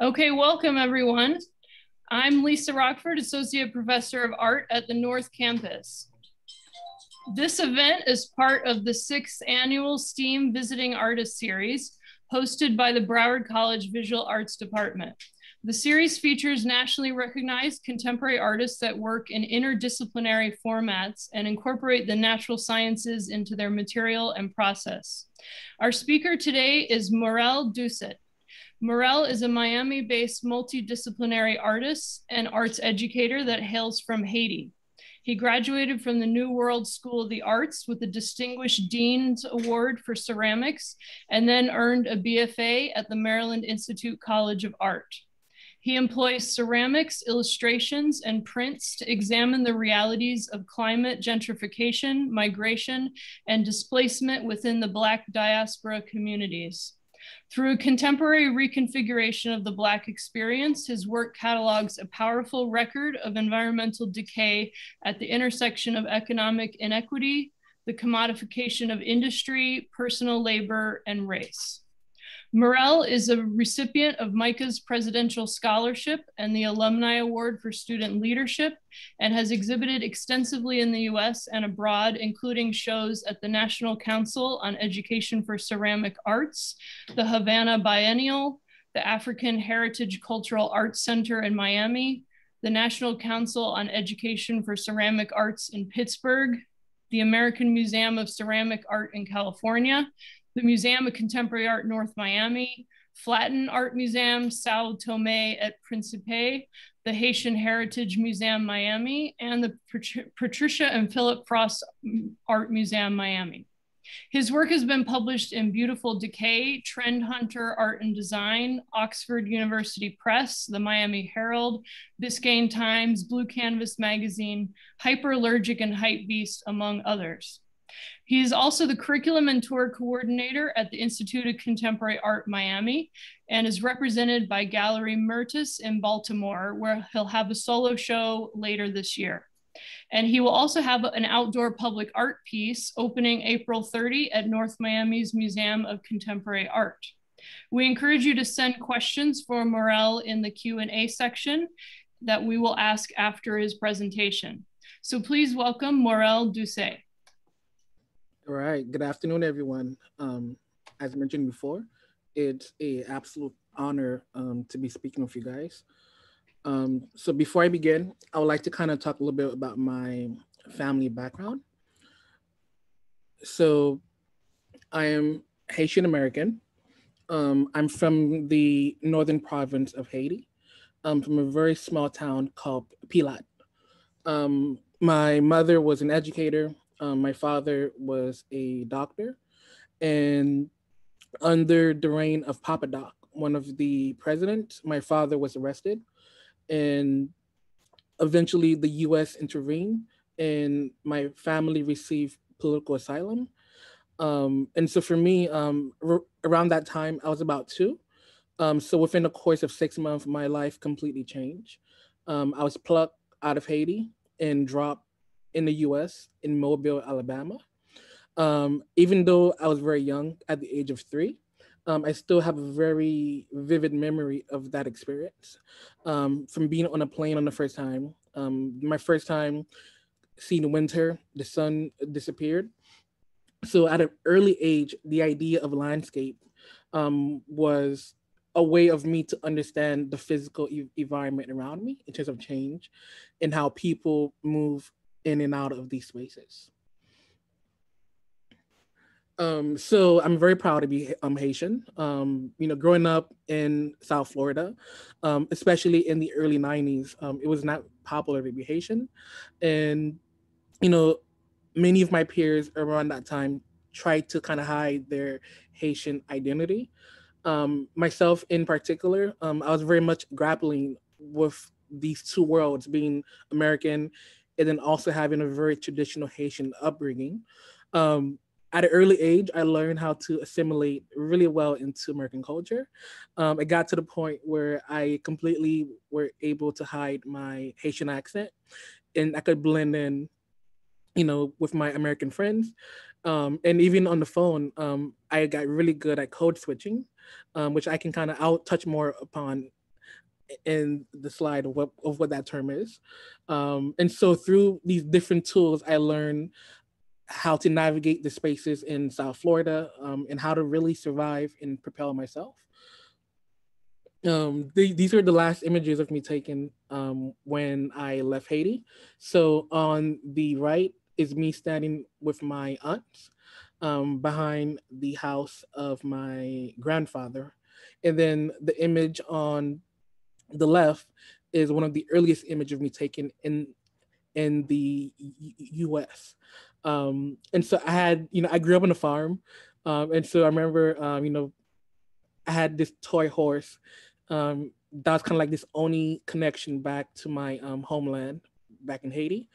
Okay, welcome everyone. I'm Lisa Rockford, Associate Professor of Art at the North Campus. This event is part of the 6th annual STEAM Visiting Artist Series, hosted by the Broward College Visual Arts Department. The series features nationally recognized contemporary artists that work in interdisciplinary formats and incorporate the natural sciences into their material and process. Our speaker today is Morel Doucet. Morel is a Miami-based multidisciplinary artist and arts educator that hails from Haiti. He graduated from the New World School of the Arts with the Distinguished Dean's Award for Ceramics, and then earned a BFA at the Maryland Institute College of Art. He employs ceramics, illustrations, and prints to examine the realities of climate gentrification, migration, and displacement within the Black diaspora communities. Through a contemporary reconfiguration of the Black experience, his work catalogs a powerful record of environmental decay at the intersection of economic inequity, the commodification of industry, personal labor, and race. Morel is a recipient of MICA's Presidential Scholarship and the Alumni Award for Student Leadership, and has exhibited extensively in the US and abroad, including shows at the National Council on Education for Ceramic Arts, the Havana Biennial, the African Heritage Cultural Arts Center in Miami, the National Council on Education for Ceramic Arts in Pittsburgh, the American Museum of Ceramic Art in California, the Museum of Contemporary Art North Miami, Flatten Art Museum, Sao Tome et Principe, the Haitian Heritage Museum Miami, and the Patricia and Philip Frost Art Museum Miami. His work has been published in Beautiful Decay, Trend Hunter Art and Design, Oxford University Press, the Miami Herald, Biscayne Times, Blue Canvas Magazine, Hyperallergic and Hypebeast, among others. He is also the curriculum and tour coordinator at the Institute of Contemporary Art Miami, and is represented by Gallery Myrtis in Baltimore, where he'll have a solo show later this year. And he will also have an outdoor public art piece opening April 30 at North Miami's Museum of Contemporary Art. We encourage you to send questions for Morel in the Q&A section that we will ask after his presentation. So please welcome Morel Doucet. All right, good afternoon, everyone. As mentioned before, it's an absolute honor to be speaking with you guys. So before I begin, I would like to kind of talk a little bit about my family background. So I am Haitian American. I'm from the northern province of Haiti, from a very small town called Pilat. My mother was an educator. My father was a doctor, and under the reign of Papa Doc, one of the presidents, my father was arrested, and eventually the U.S. intervened, and my family received political asylum. And so for me, around that time, I was about 2. So within the course of 6 months, my life completely changed. I was plucked out of Haiti and dropped in the US in Mobile, Alabama. Even though I was very young at the age of 3, I still have a very vivid memory of that experience. From being on a plane on the first time, my first time seeing winter, the sun disappeared. So at an early age, the idea of landscape was a way of me to understand the physical environment around me in terms of change and how people move in and out of these spaces. So I'm very proud to be Haitian. Growing up in South Florida, especially in the early 90s, it was not popular to be Haitian. And, you know, many of my peers around that time tried to kind of hide their Haitian identity. Myself in particular, I was very much grappling with these two worlds, being American and then also having a very traditional Haitian upbringing. At an early age, I learned how to assimilate really well into American culture. It got to the point where I completely were able to hide my Haitian accent, and I could blend in, with my American friends. And even on the phone, I got really good at code switching, which I can I'll touch more upon in the slide of what that term is. And so through these different tools, I learned how to navigate the spaces in South Florida, and how to really survive and propel myself. These are the last images of me taken when I left Haiti. So on the right is me standing with my aunts behind the house of my grandfather. And then the image on the left is one of the earliest images of me taken in the U.S. And so I had, I grew up on a farm, and so I remember, I had this toy horse. That was kind of like this only connection back to my homeland back in Haiti.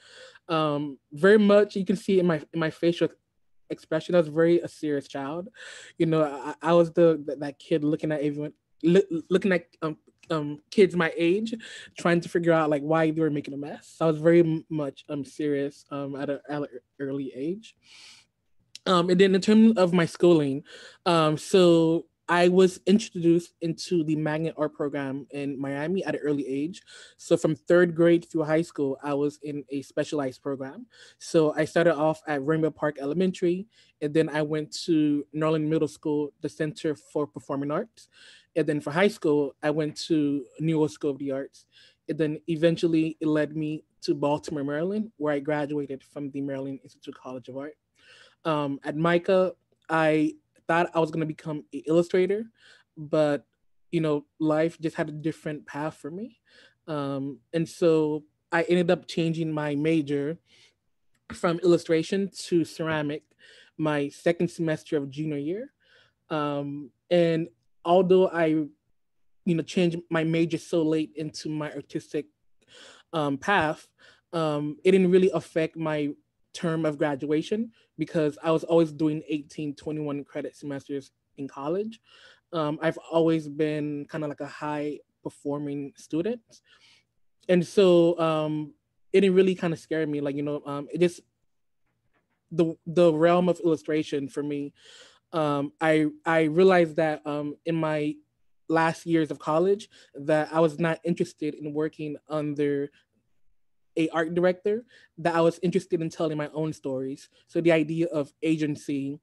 Very much you can see in my facial expression. I was very a serious child. I was that kid looking at everyone, looking at kids my age, trying to figure out like why they were making a mess. So I was very much serious at an early age. And then in terms of my schooling, so I was introduced into the magnet art program in Miami at an early age. So from third grade through high school, I was in a specialized program. So I started off at Rainbow Park Elementary, and then I went to Norland Middle School, the Center for Performing Arts. And then for high school, I went to New School of the Arts. And then eventually it led me to Baltimore, Maryland, where I graduated from the Maryland Institute College of Art. At MICA, I thought I was going to become an illustrator, but life just had a different path for me. And so I ended up changing my major from illustration to ceramic my second semester of junior year. And although I, changed my major so late into my artistic path, it didn't really affect my term of graduation because I was always doing 18, 21 credit semesters in college. I've always been kind of like a high performing student. And so it didn't really kind of scare me. Like, it just, the realm of illustration for me, I realized that in my last years of college that I was not interested in working under a art director, that I was interested in telling my own stories. So the idea of agency,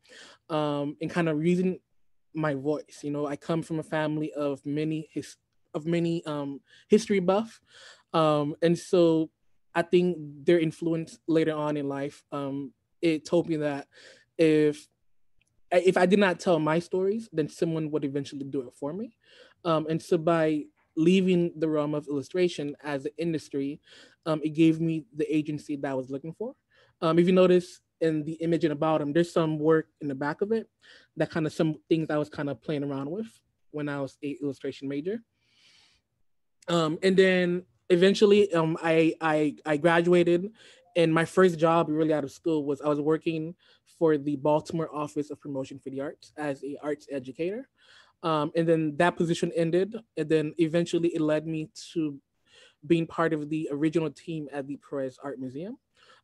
and kind of using my voice. I come from a family of many history buff, and so I think their influence later on in life, it told me that if I did not tell my stories, then someone would eventually do it for me. And so by leaving the realm of illustration as an industry, it gave me the agency that I was looking for. If you notice in the image in the bottom, there's some work in the back of it, that kind of some things I was kind of playing around with when I was an illustration major. And then eventually I graduated, and my first job really out of school was I was working for the Baltimore Office of Promotion for the Arts as a arts educator. And then that position ended, and then eventually it led me to being part of the original team at the Perez Art Museum.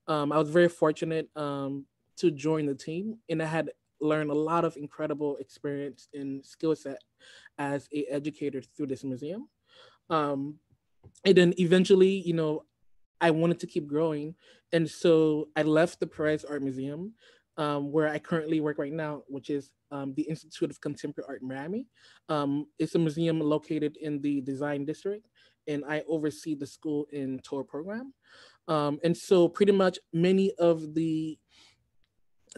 I was very fortunate to join the team, and I had learned a lot of incredible experience and skill set as a educator through this museum. Um, and then eventually, I wanted to keep growing, and so I left the Perez Art Museum, where I currently work right now, which is the Institute of Contemporary Art in Miami. It's a museum located in the Design District, and I oversee the school and tour program. And so pretty much many of the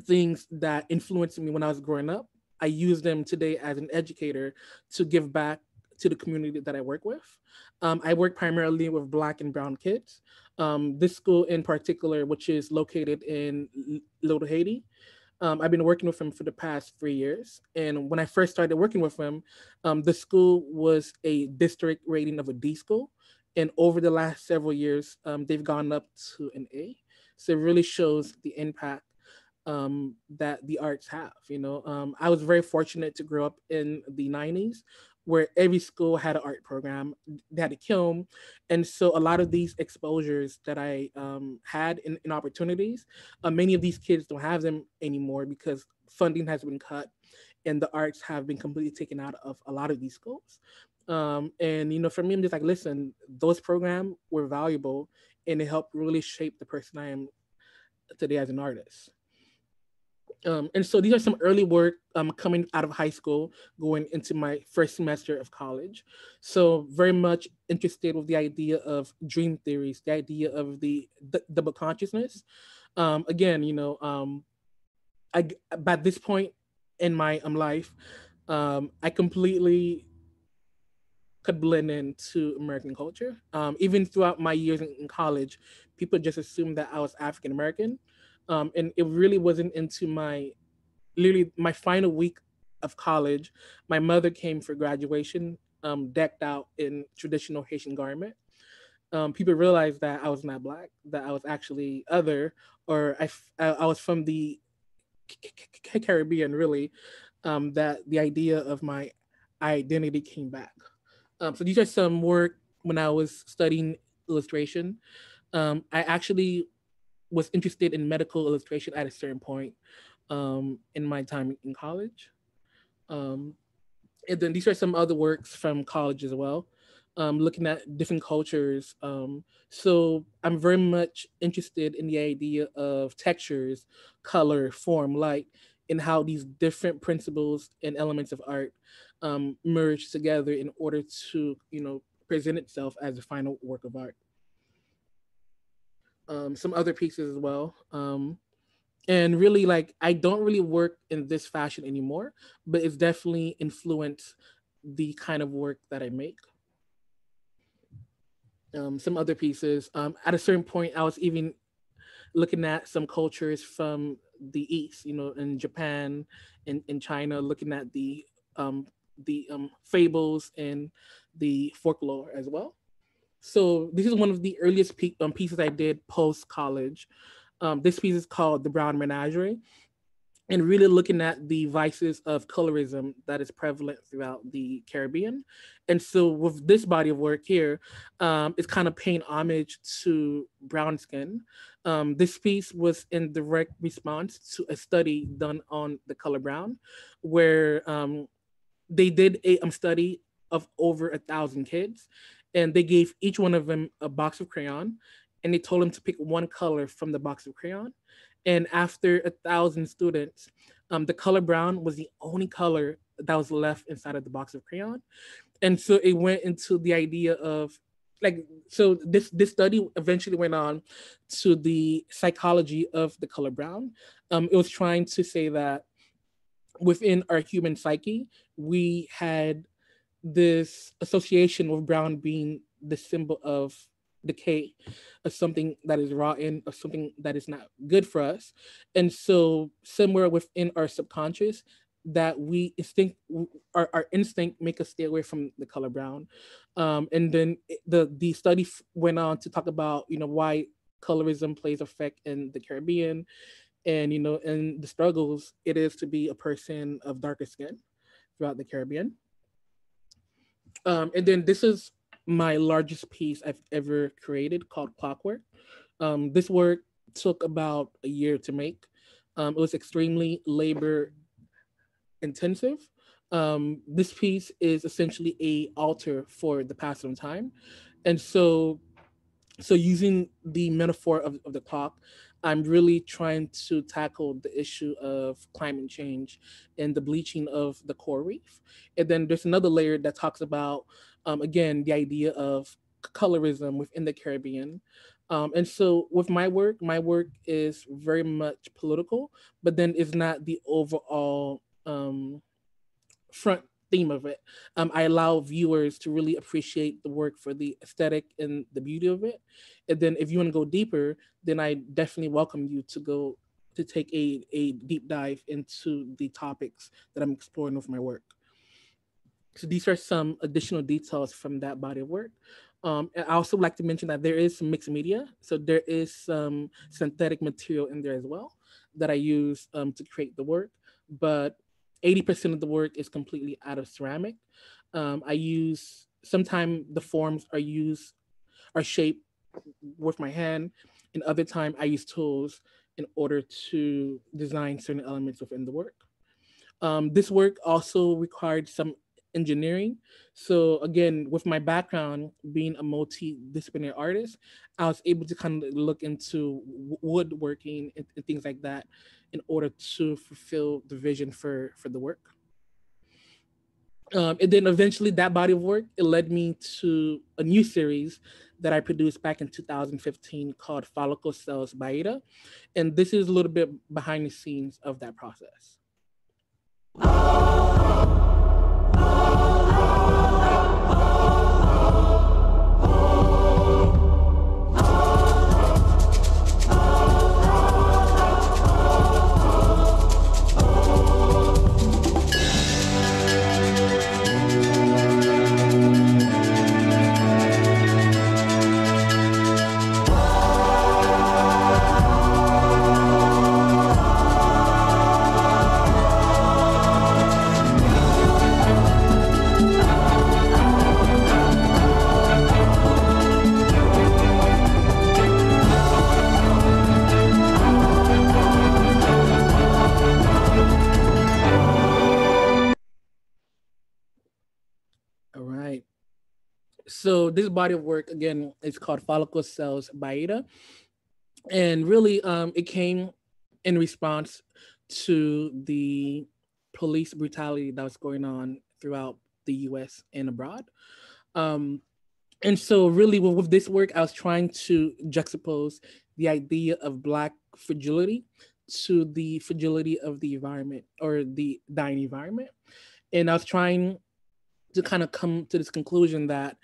things that influenced me when I was growing up, I use them today as an educator to give back to the community that I work with. I work primarily with Black and Brown kids. This school in particular, which is located in Little Haiti, I've been working with them for the past 3 years. And when I first started working with them, the school was a district rating of a D school. And over the last several years, they've gone up to an A. So it really shows the impact that the arts have. I was very fortunate to grow up in the 90s, where every school had an art program, they had a kiln. And so a lot of these exposures that I had in opportunities, many of these kids don't have them anymore because funding has been cut and the arts have been completely taken out of a lot of these schools. And for me, I'm just like, listen, those programs were valuable, and it helped really shape the person I am today as an artist. And so these are some early work coming out of high school, going into my first semester of college. So very much interested with the idea of dream theories, the idea of the double consciousness. Again, I by this point in my life, I completely could blend into American culture. Even throughout my years in college, people just assumed that I was African American, and it really wasn't into my literally my final week of college. My mother came for graduation, decked out in traditional Haitian garment. People realized that I was not black, that I was actually other, or I was from the Caribbean, really. That the idea of my identity came back. So these are some work when I was studying illustration. I actually was interested in medical illustration at a certain point in my time in college. Um, and then these are some other works from college as well, looking at different cultures. So I'm very much interested in the idea of textures, color, form, light, and how these different principles and elements of art merge together in order to, present itself as a final work of art. Some other pieces as well. And really, like, I don't really work in this fashion anymore, but it's definitely influenced the kind of work that I make. Some other pieces. At a certain point, I was even looking at some cultures from the East, in Japan, in China, looking at the fables and the folklore as well. So this is one of the earliest pieces I did post college. This piece is called The Brown Menagerie, and really looking at the vices of colorism that is prevalent throughout the Caribbean. And so with this body of work here, it's kind of paying homage to brown skin. This piece was in direct response to a study done on the color brown, where they did a study of over 1,000 kids, and they gave each one of them a box of crayon, and they told them to pick one color from the box of crayon. And after 1,000 students, the color brown was the only color that was left inside of the box of crayon. And so it went into the idea of, like, so this study eventually went on to the psychology of the color brown. It was trying to say that within our human psyche, we had this association with brown being the symbol of decay, of something that is rotten, of something that is not good for us. And so somewhere within our subconscious, that we our instinct make us stay away from the color brown. And then the study went on to talk about, why colorism plays effect in the Caribbean, and and the struggles it is to be a person of darker skin throughout the Caribbean. And then this is my largest piece I've ever created, called Clockwork. This work took about a year to make. It was extremely labor intensive. This piece is essentially a altar for the passage of time. And so using the metaphor of the clock, I'm really trying to tackle the issue of climate change and the bleaching of the coral reef. And then there's another layer that talks about, again, the idea of colorism within the Caribbean. And so with my work is very much political, but then it's not the overall front theme of it. I allow viewers to really appreciate the work for the aesthetic and the beauty of it. And then if you want to go deeper, then I definitely welcome you to go to take a deep dive into the topics that I'm exploring with my work. So these are some additional details from that body of work. And I also like to mention that there is some mixed media. So there is some synthetic material in there as well that I use to create the work. But 80% of the work is completely out of ceramic. I use, sometimes the forms are shaped with my hand, and other time I use tools in order to design certain elements within the work. This work also required some engineering. So again, with my background being a multidisciplinary artist, I was able to kind of look into woodworking and things like that in order to fulfill the vision for the work. And then eventually that body of work, it led me to a new series that I produced back in 2015 called Follicle Cells by Ada. And this is a little bit behind the scenes of that process. All right. So this body of work, again, is called Follicle Cells by Ada. And really, it came in response to the police brutality that was going on throughout the US and abroad. And so really with this work, I was trying to juxtapose the idea of Black fragility to the fragility of the environment or the dying environment. And I was trying to kind of come to this conclusion that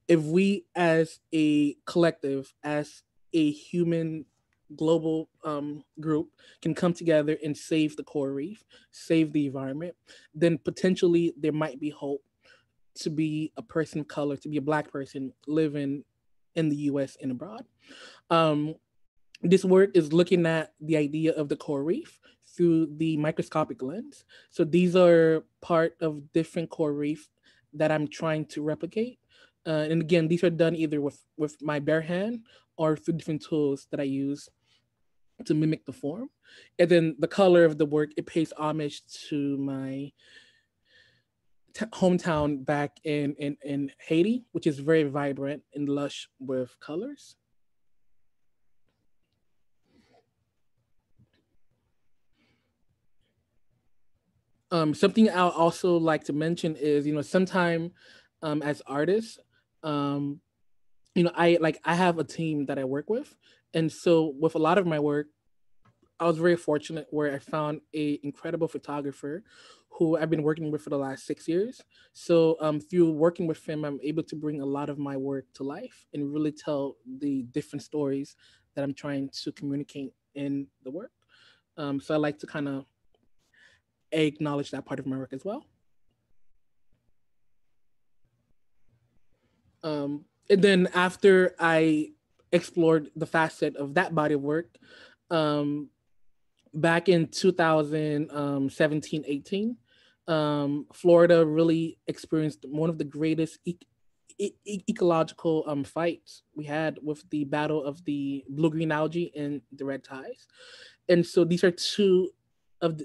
if we as a collective, as a human global group can come together and save the coral reef, save the environment, then potentially there might be hope to be a person of color, to be a Black person living in the US and abroad. This work is looking at the idea of the coral reef through the microscopic lens. So these are part of different coral reef that I'm trying to replicate. And again, these are done either with my bare hand or through different tools that I use to mimic the form. And then the color of the work, it pays homage to my hometown back in Haiti, which is very vibrant and lush with colors. Something I'll also like to mention is, sometime as artists, I have a team that I work with. And so with a lot of my work, I was very fortunate where I found a incredible photographer who I've been working with for the last 6 years. So through working with him, I'm able to bring a lot of my work to life and really tell the different stories that I'm trying to communicate in the work. So I like to kind of acknowledge that part of my work as well. And then after I explored the facet of that body of work, back in 2017, 18, Florida really experienced one of the greatest ecological fights we had with the battle of the blue-green algae and the red tides. And so these are two of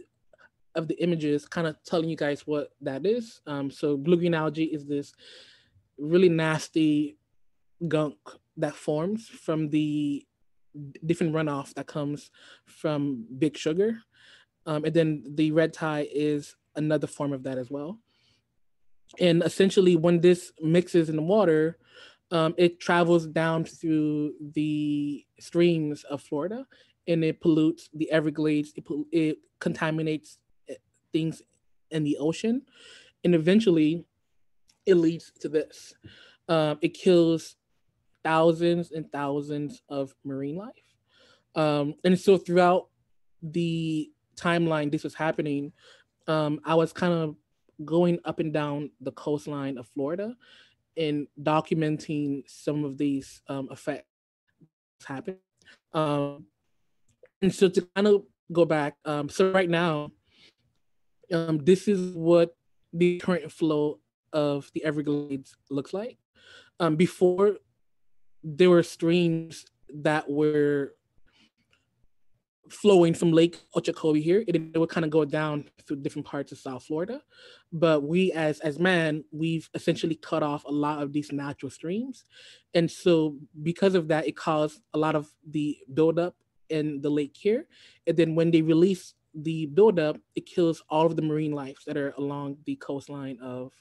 the images kind of telling you guys what that is. So blue-green algae is this really nasty gunk that forms from the different runoff that comes from big sugar. And then the red tide is another form of that as well. And essentially when this mixes in the water, it travels down through the streams of Florida and it pollutes the Everglades, it contaminates things in the ocean. And eventually it leads to this. It kills thousands and thousands of marine life. And so throughout the timeline this was happening, I was kind of going up and down the coastline of Florida and documenting some of these effects happen. And so to kind of go back, so right now, this is what the current flow of the Everglades looks like. Before, there were streams that were flowing from Lake Okeechobee here. It would kind of go down through different parts of South Florida. But we as man, we've essentially cut off a lot of these natural streams. And so because of that, it caused a lot of the buildup in the lake here. And then when they release the buildup, it kills all of the marine life that are along the coastline of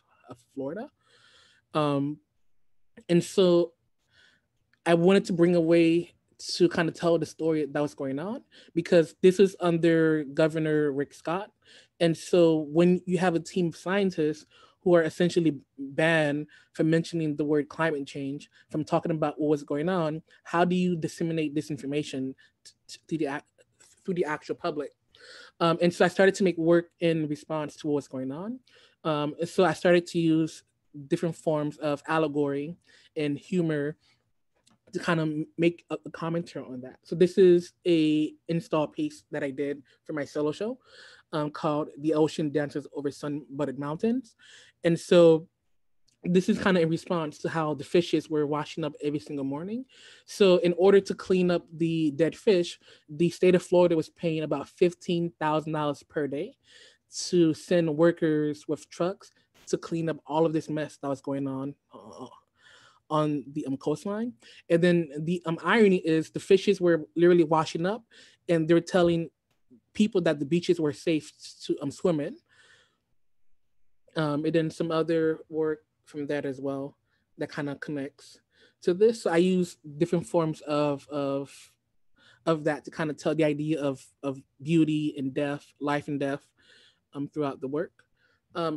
Florida. And so I wanted to bring a way to kind of tell the story that was going on, because this is under Governor Rick Scott. And so when you have a team of scientists who are essentially banned from mentioning the word climate change, from talking about what was going on, how do you disseminate this information to through the actual public? And so I started to make work in response to what was going on. So I started to use different forms of allegory and humor to kind of make a commentary on that. So this is a install piece that I did for my solo show called The Ocean Dances Over Sun-Buttered Mountains. And so this is kind of in response to how the fishes were washing up every single morning. So in order to clean up the dead fish, the state of Florida was paying about $15,000 per day to send workers with trucks to clean up all of this mess that was going on the coastline. And then the irony is the fishes were literally washing up, and they're telling people that the beaches were safe to swim in. And then some other work from that as well that kind of connects to this. So I use different forms of that to kind of tell the idea of beauty and death, life and death throughout the work.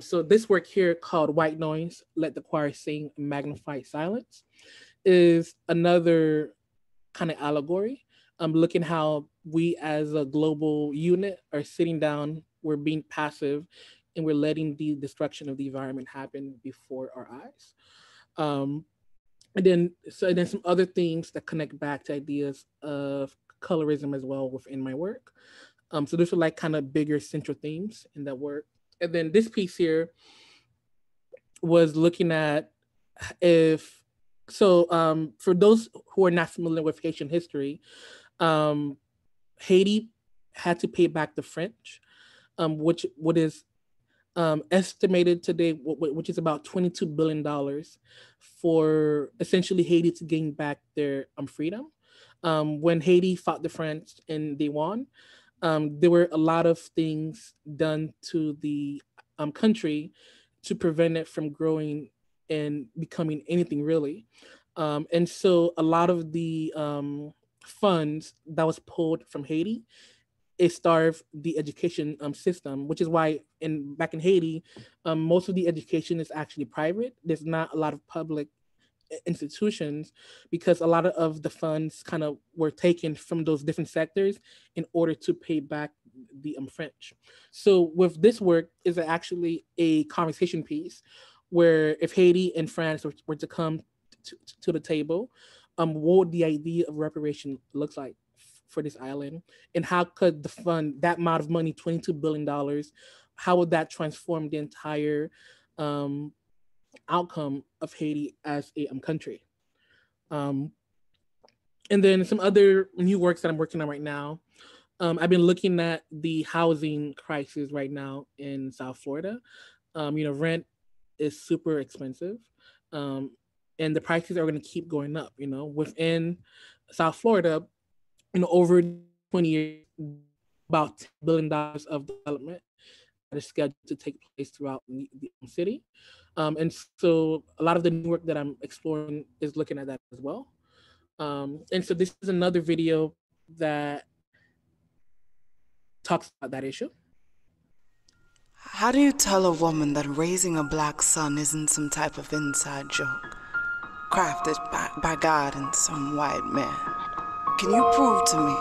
So this work here called White Noise, Let the Choir Sing, Magnified Silence is another kind of allegory. Looking how we as a global unit are sitting down, we're being passive, and we're letting the destruction of the environment happen before our eyes. And then some other themes that connect back to ideas of colorism as well within my work. So those are like kind of bigger central themes in that work. And then this piece here was looking at for those who are not familiar with Haitian history, Haiti had to pay back the French, what is estimated today, which is about $22 billion for essentially Haiti to gain back their freedom. When Haiti fought the French and they won, there were a lot of things done to the country to prevent it from growing and becoming anything really. And so a lot of the funds that was pulled from Haiti, it starved the education system, which is why back in Haiti, most of the education is actually private. There's not a lot of public institutions because a lot of the funds kind of were taken from those different sectors in order to pay back the French. So with this work is actually a conversation piece where if Haiti and France were to come to the table, what would the idea of reparation looks like for this island, and how could the fund, that amount of money, $22 billion, how would that transform the entire outcome of Haiti as a country? And then some other new works that I'm working on right now. I've been looking at the housing crisis right now in South Florida. Rent is super expensive, and the prices are going to keep going up. Within South Florida, over 20 years, about $10 billion of development that is scheduled to take place throughout the city. And so a lot of the new work that I'm exploring is looking at that as well. And so this is another video that talks about that issue. How do you tell a woman that raising a black son isn't some type of inside joke, crafted by God and some white man? Can you prove to me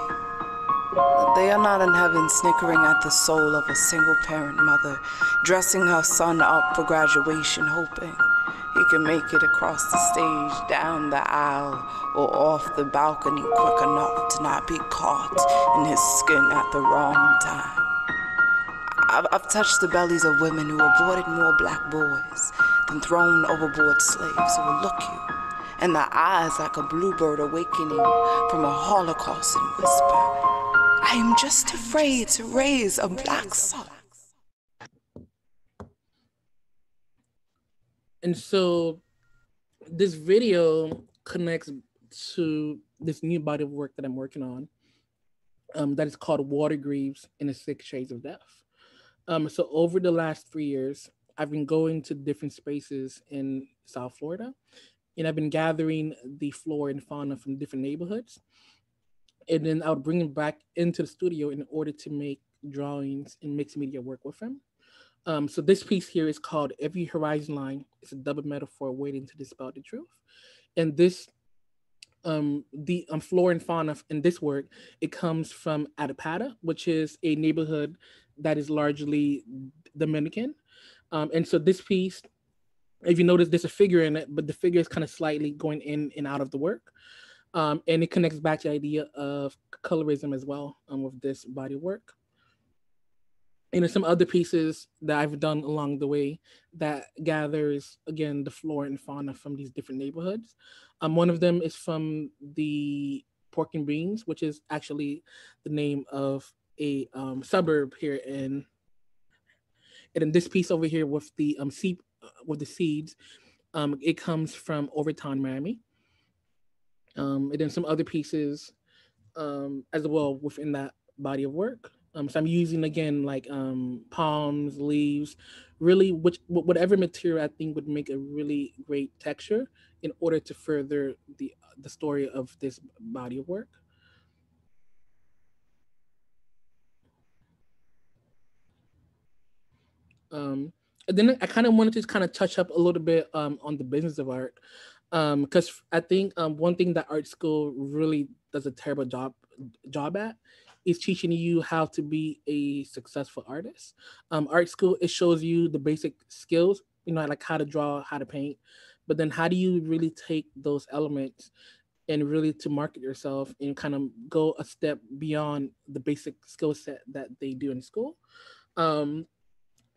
that they are not in heaven snickering at the soul of a single-parent mother, dressing her son up for graduation, hoping he can make it across the stage, down the aisle, or off the balcony quick enough to not be caught in his skin at the wrong time? I've touched the bellies of women who aborted more black boys than thrown overboard slaves who will look you in the eyes like a bluebird awakening from a holocaust and whisper, I am just afraid to raise a black son. And so this video connects to this new body of work that I'm working on, that is called Water Graves in the 6 Shades of Death. So over the last 3 years, I've been going to different spaces in South Florida, and I've been gathering the flora and fauna from different neighborhoods. And then I would bring them back into the studio in order to make drawings and mixed media work with them. So this piece here is called Every Horizon Line. It's a double metaphor waiting to dispel the truth. And this, the flora and fauna in this work, it comes from Adapata, which is a neighborhood that is largely Dominican. And so this piece, if you notice, there's a figure in it, but the figure is kind of slightly going in and out of the work. And it connects back to the idea of colorism as well, with this body of work. And there's some other pieces that I've done along the way that gathers, again, the flora and fauna from these different neighborhoods. One of them is from the Pork and Beans, which is actually the name of a suburb here in. And in this piece over here with the seeds, it comes from Overtown, Miami. And then some other pieces as well within that body of work. So I'm using, again, like palms, leaves, really whatever material I think would make a really great texture in order to further the story of this body of work. And then I kind of wanted to kind of touch up a little bit on the business of art, because I think one thing that art school really does a terrible job at is teaching you how to be a successful artist. Art school, it shows you the basic skills, like how to draw, how to paint, but then how do you really take those elements and really to market yourself and kind of go a step beyond the basic skill set that they do in school.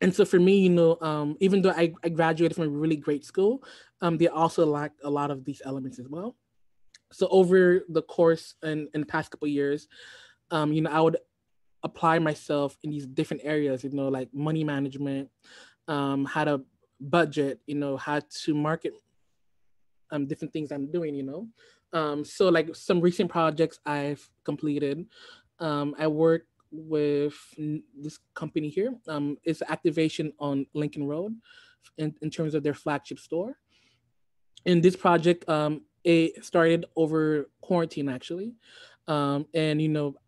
And so for me, even though I graduated from a really great school, they also lacked a lot of these elements as well. So over the course and in the past couple of years, I would apply myself in these different areas, like money management, how to budget, how to market different things I'm doing. So like some recent projects I've completed, I work with this company here. It's activation on Lincoln Road in terms of their flagship store. In this project, it started over quarantine actually. And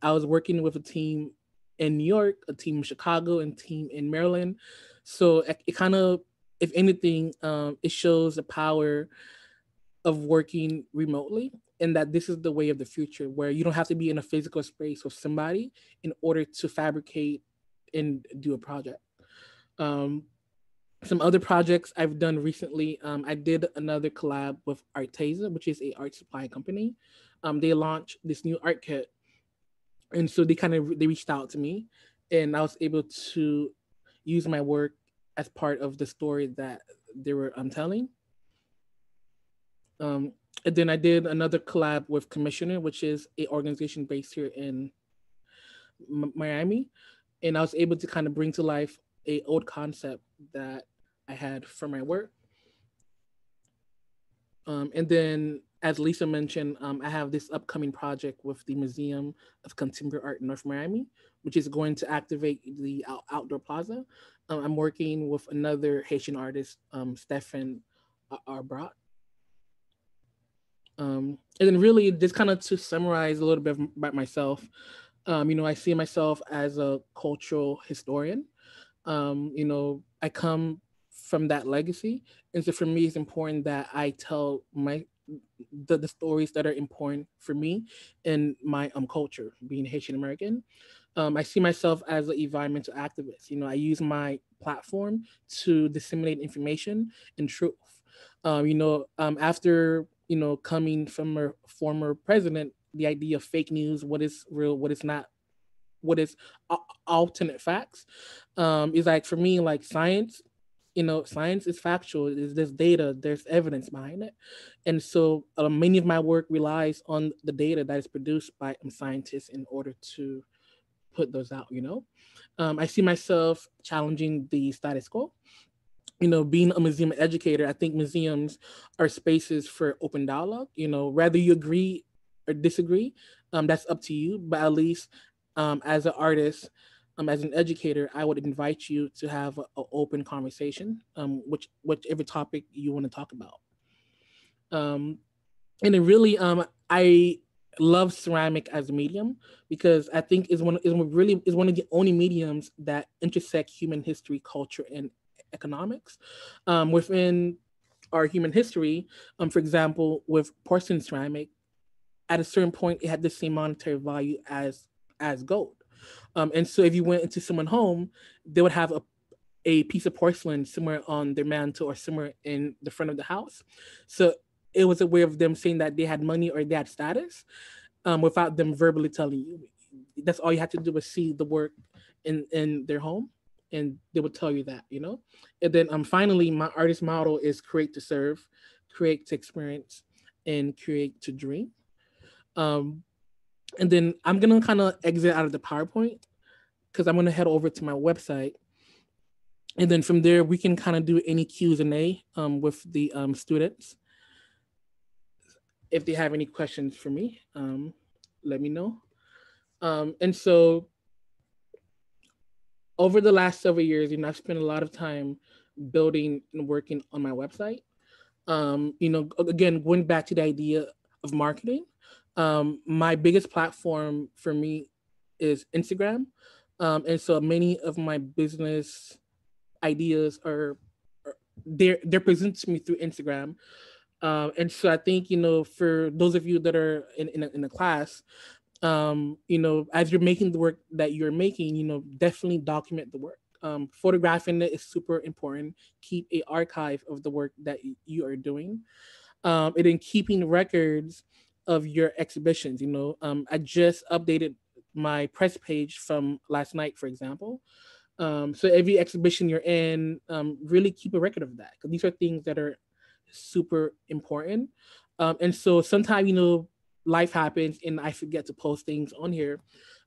I was working with a team in New York, a team in Chicago, and a team in Maryland. So it kind of, if anything, it shows the power of working remotely, and that this is the way of the future, where you don't have to be in a physical space with somebody in order to fabricate and do a project. Some other projects I've done recently, I did another collab with Arteza, which is a art supply company. They launched this new art kit, and so they reached out to me, and I was able to use my work as part of the story that they were telling. And then I did another collab with Commissioner, which is a organization based here in Miami, and I was able to kind of bring to life a old concept that I had for my work. And then, as Lisa mentioned, I have this upcoming project with the Museum of Contemporary Art in North Miami, which is going to activate the outdoor plaza. I'm working with another Haitian artist, Stefan Arbrat. And then really just kind of to summarize a little bit about myself, I see myself as a cultural historian. I come from that legacy. And so for me, it's important that I tell the stories that are important for me and my culture, being Haitian American. I see myself as an environmental activist. I use my platform to disseminate information and truth. After coming from a former president, the idea of fake news, what is real, what is not, what is alternate facts, is like, for me, like science. Science is factual. There's data, there's evidence behind it, and so many of my work relies on the data that is produced by scientists in order to put those out, you know. I see myself challenging the status quo. You know, being a museum educator, I think museums are spaces for open dialogue. You know, whether you agree or disagree, that's up to you. But at least as an artist, as an educator, I would invite you to have an open conversation, whichever topic you want to talk about. Um, and it really, I love ceramic as a medium because I think is one of the only mediums that intersect human history, culture, and economics. Within our human history, for example, with porcelain ceramic, at a certain point, it had the same monetary value as gold. And so, if you went into someone's home, they would have a piece of porcelain somewhere on their mantle or somewhere in the front of the house. So it was a way of them saying that they had money or they had status, without them verbally telling you. That's all you had to do was see the work in their home, and they would tell you that, you know. And then finally, my artist model is create to serve, create to experience, and create to dream. Um, and then I'm gonna kind of exit out of the PowerPoint because I'm gonna head over to my website, and then from there we can kind of do any Q&A with the students. If they have any questions for me, let me know. And so over the last several years, you know, I've spent a lot of time building and working on my website. You know, again, going back to the idea of marketing, my biggest platform for me is Instagram. And so many of my business ideas they're presented to me through Instagram. And so I think, you know, for those of you that are in a class, you know, as you're making the work that you're making, you know, definitely document the work. Photographing it is super important. Keep a archive of the work that you are doing. And then keeping records of your exhibitions. You know, I just updated my press page from last night, for example. So every exhibition you're in, really keep a record of that, because these are things that are super important. And so sometimes, you know, life happens and I forget to post things on here,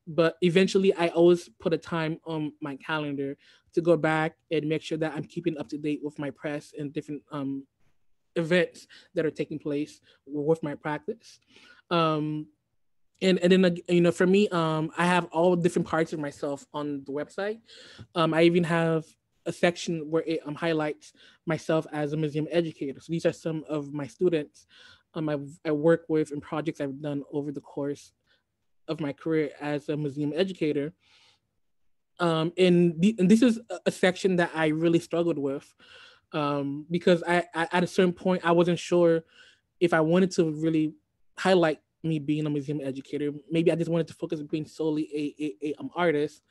but eventually I always put a time on my calendar to go back and make sure that I'm keeping up to date with my press and different events that are taking place with my practice. And then, you know, for me, I have all different parts of myself on the website. I even have a section where it highlights myself as a museum educator. So these are some of my students I work with and projects I've done over the course of my career as a museum educator. And this is a section that I really struggled with, because I at a certain point I wasn't sure if I wanted to really highlight me being a museum educator. Maybe I just wanted to focus on being solely a artist.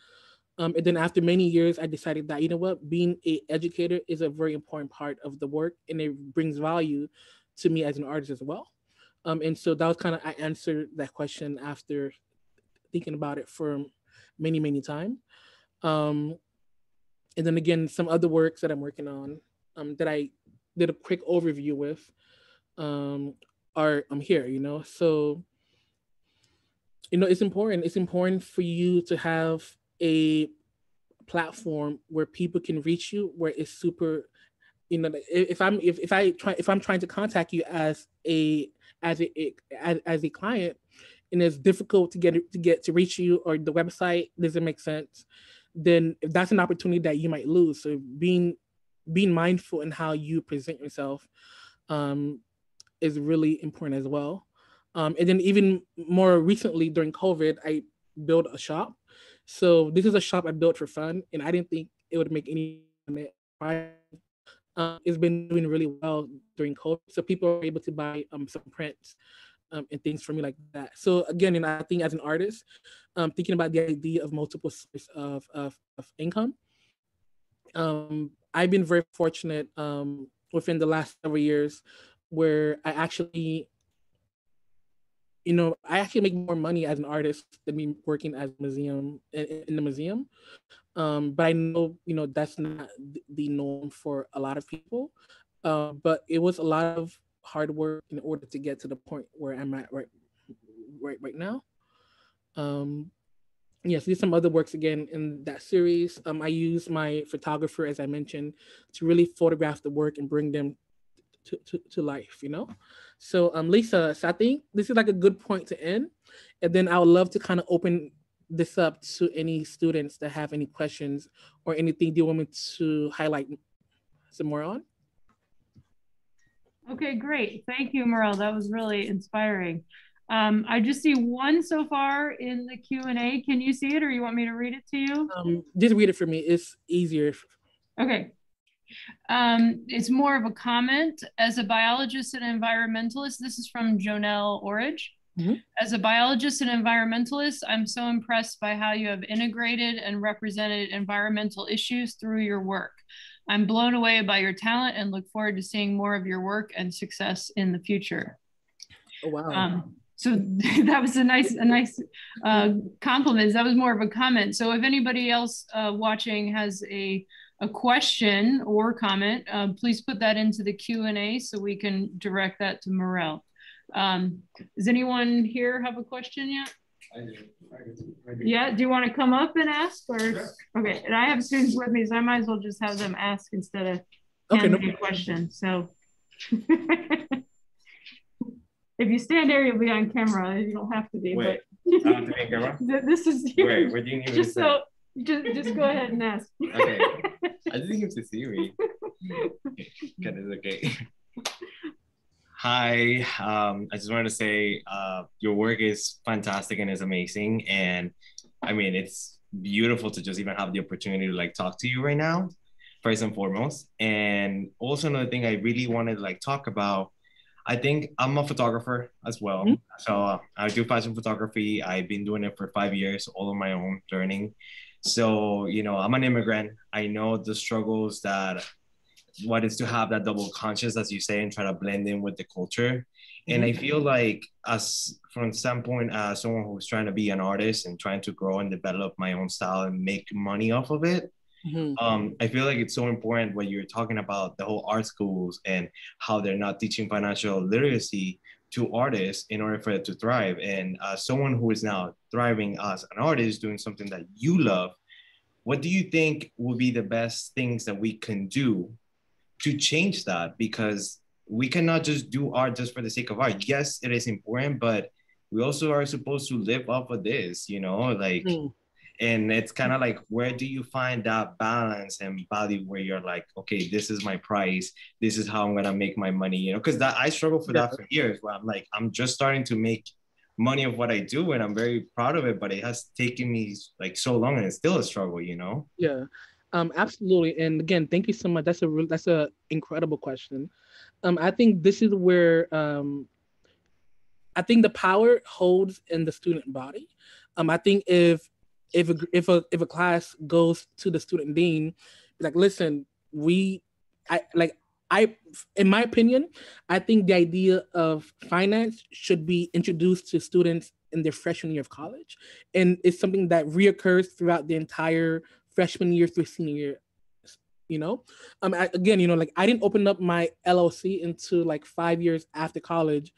And then after many years, I decided that, you know what, being an educator is a very important part of the work, and it brings value to me as an artist as well. And so that was kind of, I answered that question after thinking about it for many, many times. Um, and then again, some other works that I'm working on, that I did a quick overview with, are here, you know. So, you know, it's important. It's important for you to have a platform where people can reach you, where it's super, you know, if I'm trying to contact you as a client, and it's difficult to reach you, or the website doesn't make sense, then if that's an opportunity that you might lose. So being mindful in how you present yourself, is really important as well. And then even more recently during COVID, I built a shop. So this is a shop I built for fun, and I didn't think it would make any money. It's been doing really well during COVID, so people are able to buy some prints, and things for me like that. So again, and I think as an artist, thinking about the idea of multiple sources of income, I've been very fortunate, within the last several years, where I actually make more money as an artist than me working as a museum in the museum. But I know, you know, that's not the norm for a lot of people. But it was a lot of hard work in order to get to the point where I'm at right now. Um, yes, there's some other works again in that series. I use my photographer, as I mentioned, to really photograph the work and bring them to life, you know? So Lisa, so I think this is like a good point to end. And then I would love to kind of open this up to any students that have any questions or anything you want me to highlight some more on. Okay, great. Thank you, Morel. That was really inspiring. I just see one so far in the Q&A. Can you see it, or you want me to read it to you? Just read it for me. It's easier. Okay. It's more of a comment. As a biologist and environmentalist, this is from Jonelle Orridge. Mm-hmm. As a biologist and environmentalist, I'm so impressed by how you have integrated and represented environmental issues through your work. I'm blown away by your talent and look forward to seeing more of your work and success in the future. Oh, wow. So that was a nice compliment. That was more of a comment. So if anybody else watching has a question or comment, please put that into the Q&A so we can direct that to Morel. Does anyone here have a question yet? I do. Yeah, do you want to come up and ask? Or sure. Okay, and I have students with me, so I might as well just have them ask instead of handing me a question. So if you stand there, you'll be on camera. You don't have to be. Wait, but I have to be on camera? This is Wait, what do you need just to so just go ahead and ask. Okay. I didn't need to see me. Okay, it's okay. Hi, I just wanted to say your work is fantastic and is amazing. And I mean, it's beautiful to just even have the opportunity to like talk to you right now, first and foremost. And also another thing I really wanted to like talk about, I think I'm a photographer as well. Mm-hmm. So I do fashion photography. I've been doing it for 5 years, all on my own, learning. So, you know, I'm an immigrant. I know the struggles that what is to have that double conscious, as you say, and try to blend in with the culture. And I feel like as from standpoint as someone who's trying to be an artist and trying to grow and develop my own style and make money off of it, I feel like it's so important when you're talking about the whole art schools and how they're not teaching financial literacy to artists in order for it to thrive. And someone who is now thriving as an artist, doing something that you love, what do you think will be the best things that we can do to change that? Because we cannot just do art just for the sake of art. Yes, it is important, but we also are supposed to live off of this, you know, like, and it's kind of like, where do you find that balance and value where you're like, okay, this is my price. This is how I'm going to make my money, you know, because that I struggle for that for years where I'm like, I'm just starting to make money of what I do and I'm very proud of it, but it has taken me like so long and it's still a struggle, you know? Yeah. Absolutely. And again, thank you so much. That's a incredible question. I think this is where I think the power holds in the student body. I think if a class goes to the student dean, like, listen, in my opinion, I think the idea of finance should be introduced to students in their freshman year of college. And it's something that reoccurs throughout the entire freshman year through senior year, you know? Again, you know, like I didn't open up my LLC until like 5 years after college.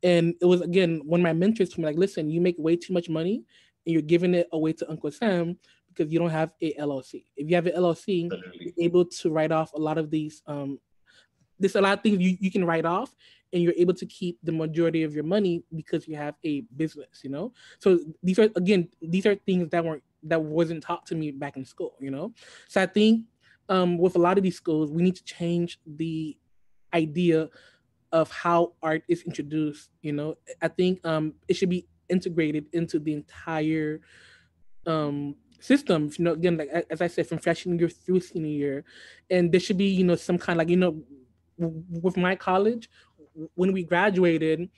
And it was, again, one of my mentors told me, like, listen, you make way too much money and you're giving it away to Uncle Sam because you don't have a LLC. If you have an LLC, you're able to write off a lot of these, there's a lot of things you can write off and you're able to keep the majority of your money because you have a business, you know? So these are things that wasn't taught to me back in school, you know? So I think with a lot of these schools, we need to change the idea of how art is introduced, you know? I think it should be integrated into the entire system, you know, again, like as I said, from freshman year through senior year. And there should be, you know, some kind of like, you know, with my college, when we graduated,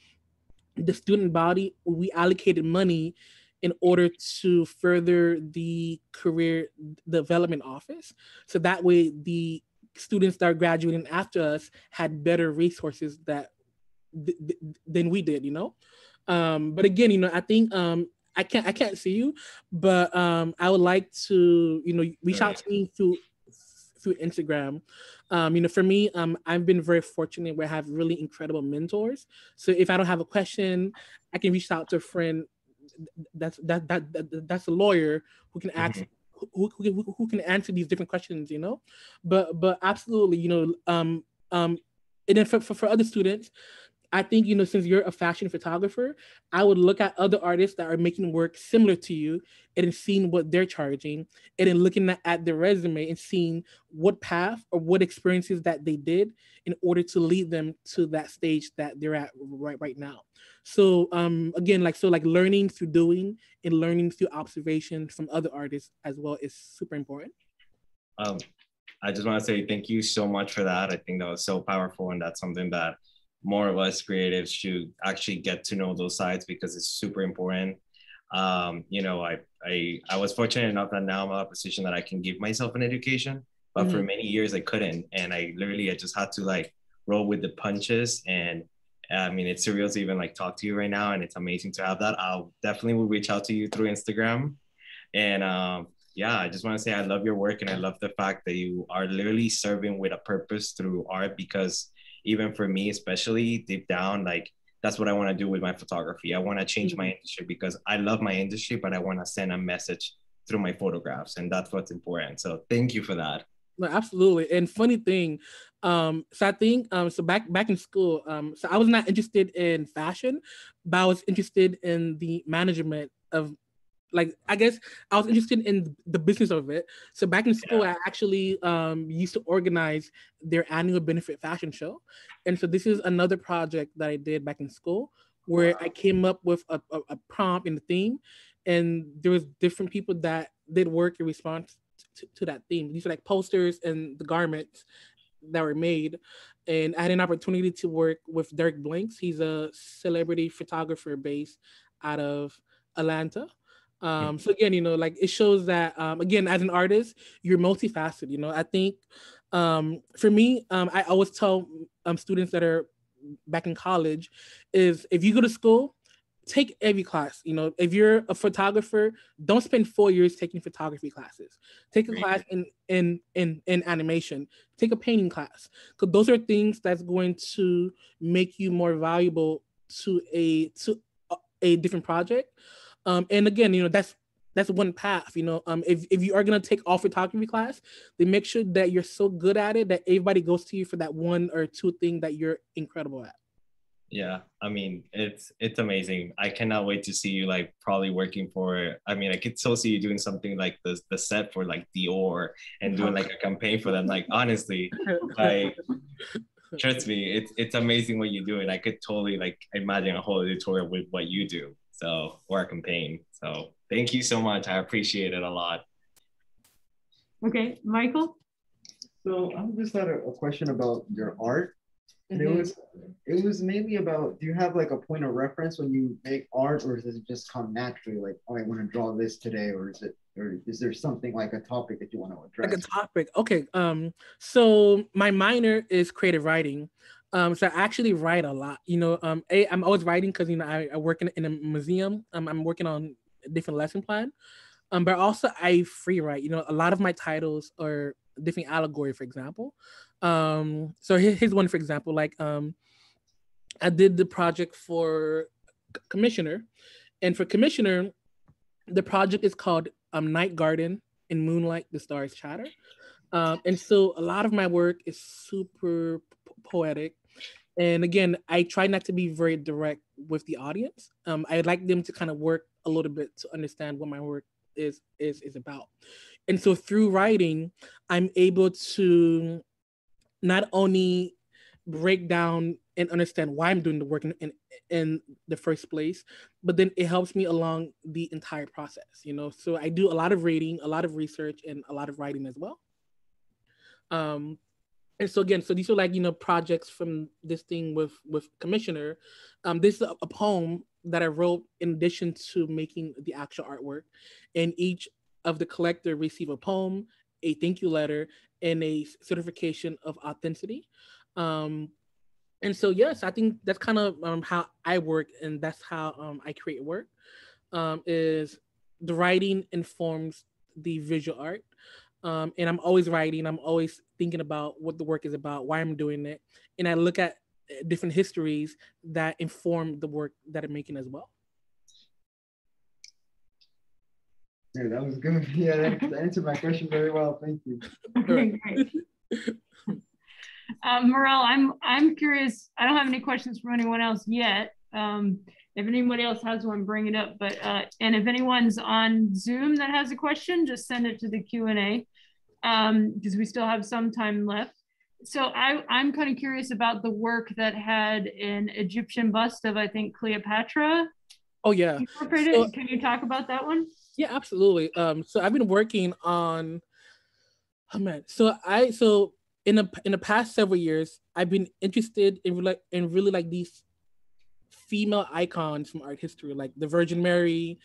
the student body, we allocated money in order to further the career development office. So that way the students that are graduating after us had better resources than we did, you know? But again, you know, I think I can't see you, but I would like to, you know, reach out to me through Instagram. You know, for me, I've been very fortunate where I have really incredible mentors. So if I don't have a question, I can reach out to a friend that's a lawyer who can ask who can answer these different questions, you know. But absolutely, you know, and then for other students, I think, you know, since you're a fashion photographer, I would look at other artists that are making work similar to you and then seeing what they're charging, and then looking at their resume and seeing what path or what experiences that they did in order to lead them to that stage that they're at right now. So again, like learning through doing and learning through observation from other artists as well is super important. I just want to say thank you so much for that. I think that was so powerful, and that's something that more of us creatives should actually get to know those sides, because it's super important. You know, I was fortunate enough that now I'm in a position that I can give myself an education, but for many years I couldn't, and I just had to like roll with the punches. And I mean, it's surreal to even like talk to you right now, and it's amazing to have that. I'll definitely will reach out to you through Instagram, and yeah, I just want to say I love your work, and I love the fact that you are literally serving with a purpose through art, because even for me, especially deep down, like that's what I want to do with my photography. I want to change my industry because I love my industry, but I want to send a message through my photographs, and that's what's important. So thank you for that. No, absolutely. And funny thing, so I think so back in school, so I was not interested in fashion, but I was interested in the management of, like, I guess I was interested in the business of it. So back in school, I actually used to organize their annual benefit fashion show. And so this is another project that I did back in school, where I came up with a prompt and the theme, and there was different people that did work in response to that theme. These are like posters and the garments that were made. And I had an opportunity to work with Derek Blinks. He's a celebrity photographer based out of Atlanta. So again, you know, like it shows that, again, as an artist, you're multifaceted. You know, I think for me, I always tell students that are back in college is, if you go to school, take every class. You know, if you're a photographer, don't spend 4 years taking photography classes. Take a class in animation. Take a painting class, because those are things that's going to make you more valuable to a different project. And again, you know, that's one path. You know, if you are gonna take all photography class, then make sure that you're so good at it that everybody goes to you for that one or two thing that you're incredible at. Yeah, I mean, it's amazing. I cannot wait to see you like probably working for, I mean, I could still see you doing something like the set for like Dior and doing like a campaign for them. Like honestly, like trust me, it's amazing what you do, and I could totally like imagine a whole editorial with what you do. So, or a campaign. So thank you so much. I appreciate it a lot. Okay, Michael? So I just had a question about your art. And it was mainly about, do you have like a point of reference when you make art, or does it just come naturally? Like, oh, I want to draw this today, or is there something like a topic that you want to address? Like a topic. Okay. So my minor is creative writing. So I actually write a lot. You know, I'm always writing because, you know, I work in a museum. I'm working on a different lesson plan. But also I free write. You know, a lot of my titles are different allegory, for example. So here's one, for example. Like I did the project for Commissioner, and for Commissioner, the project is called Night Garden in Moonlight, the Stars Chatter. And so a lot of my work is super poetic. And again, I try not to be very direct with the audience. I'd like them to kind of work a little bit to understand what my work is about. And so through writing, I'm able to not only break down and understand why I'm doing the work in the first place, but then it helps me along the entire process, you know? So I do a lot of reading, a lot of research, and a lot of writing as well. And so again, so these are like, you know, projects from this thing with Commissioner. This is a poem that I wrote in addition to making the actual artwork. And each of the collector receive a poem, a thank you letter, and a certification of authenticity. And so, yes, I think that's kind of how I work, and that's how I create work, is the writing informs the visual art. And I'm always writing, I'm always thinking about what the work is about, why I'm doing it. And I look at different histories that inform the work that I'm making as well. Yeah, that was good. Yeah, that answered my question very well. Thank you. Okay, great. Morel, I'm curious. I don't have any questions from anyone else yet. If anybody else has one, bring it up. But and if anyone's on Zoom that has a question, just send it to the Q&A because we still have some time left. So I'm kind of curious about the work that had an Egyptian bust of, I think, Cleopatra. Oh yeah. Incorporated. So, can you talk about that one? Yeah, absolutely. So I've been working on, oh man. So in the past several years, I've been interested in really like these female icons from art history, like the Virgin Mary,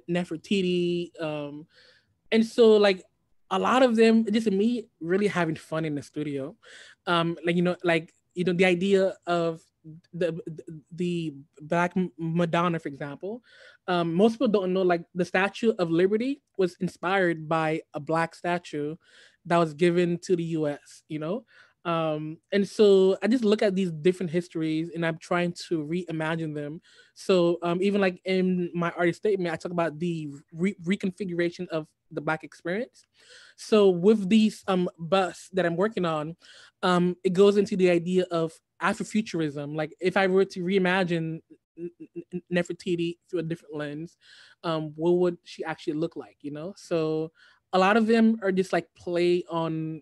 Nefertiti, and so like a lot of them, just me really having fun in the studio, the idea of the Black Madonna, for example. Most people don't know, like, the Statue of Liberty was inspired by a Black statue that was given to the US, and so I just look at these different histories and I'm trying to reimagine them. So even like in my artist statement, I talk about the reconfiguration of the Black experience. So with these busts that I'm working on, it goes into the idea of Afrofuturism. Like, if I were to reimagine Nefertiti through a different lens, what would she actually look like? So a lot of them are just like play on